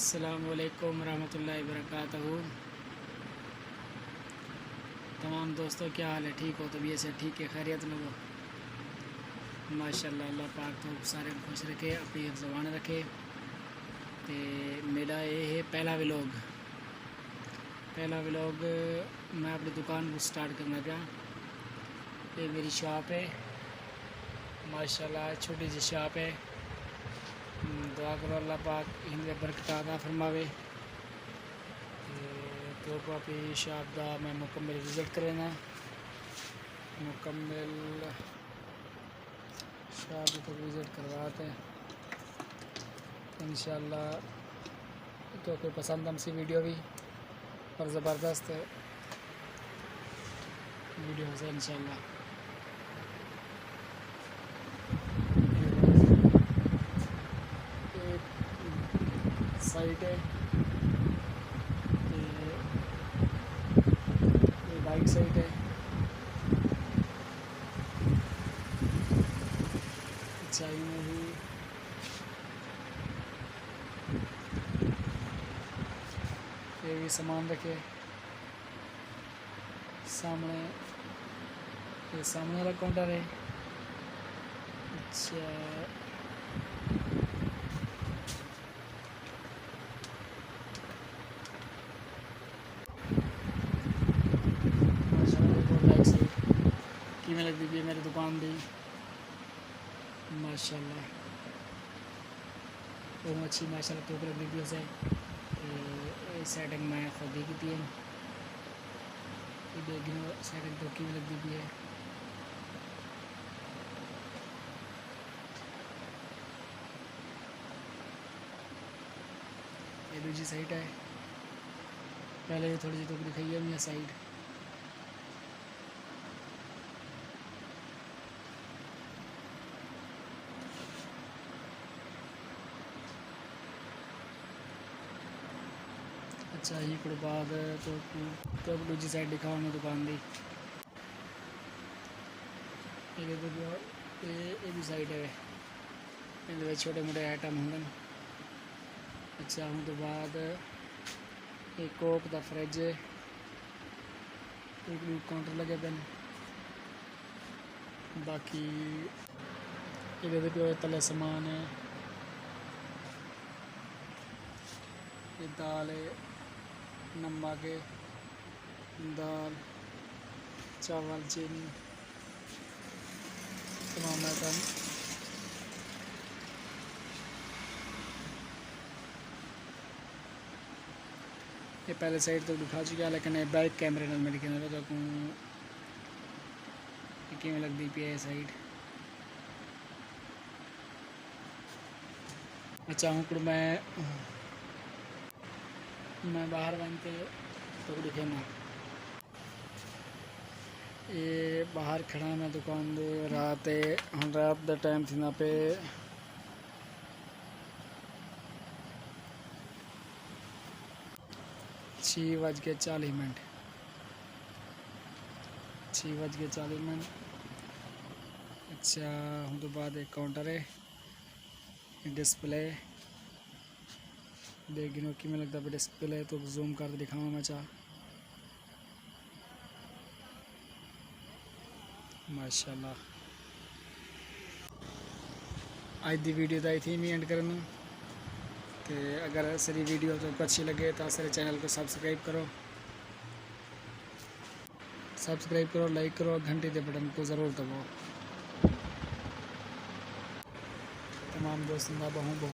अस्सलामुअलैकुम रहमतुल्लाहि वबरकातुहू। तमाम दोस्तों क्या हाल है, ठीक हो? तबीयत से ठीक है, खैरियत में हो? माशाल्लाह, अल्लाह पाक तो सारे खुश रखे, अपनी ज़बान रखे। तो मेरा ये है पहला व्लॉग मैं अपनी दुकान को स्टार्ट करना पाया। ये मेरी शॉप है, माशाल्लाह छोटी सी शॉप है। दुआ करो अल्लाह पाक इनमें बरकत अता फरमावे। तो अपनी शॉप का मैं मुकम्मल विज़िट करना, मुकम्मल शॉप को विज़िट करवाते हैं इंशाल्लाह। तो कोई पसंद हमसे वीडियो भी और ज़बरदस्त वीडियो है इंशाल्लाह। साइट है, ये बाइक साइट है। चाय में भी ये भी सामान रखे सामने, ये सामने वाला काउंटर है। अच्छा, किमें लगती है मेरी दुकान दी माशाल्लाह, वो अच्छी माशाल्लाह तो लग दी उसे सेटिंग मैं खुद ही की है। सेटिंग तो की लग दी है। ये दूसरी साइड है, पहले थोड़ी सी तो दिखाई है मेरी साइड। अच्छा ही कुछ बाद तो दूसरी साइड दिखाओ मैं दुकान दी। ये भी साइड है, ये छोटे मोटे आइटम होंगे। अच्छा हूँ तो बाद एक कोक दा फ्रिज है, एक काउंटर लगे पे। बाकी ये तले सामान है, ये दाल है, नमक है, दाल चावल चीनी तमाम आइटम। ये पहले साइड तो दिखा चुका है, लेकिन बैक कैमरे नाल मेरे कहने लगा कि लगती पी है साइड। अच्छा हूँ मैं बाहर बनते तो दिखे ना, ये बाहर खड़ा मैं दुकान दे। रात दा टाइम थी ना पे 6:40। 6:40। अच्छा हूँ तो बाद एक काउंटर है, डिस्प्ले देखिए कि मैं लगता है डिस्प्ले तो जूम कर दिखावा मैं चाह। माशाल्लाह आज दी वीडियो दा इत्थै मैं एंड करना। तो अगर सारी वीडियो तो अच्छी लगे तो सारे चैनल को सब्सक्राइब करो, लाइक करो, घंटे के बटन को ज़रूर दबाओ। तमाम दोस्तों का बहुत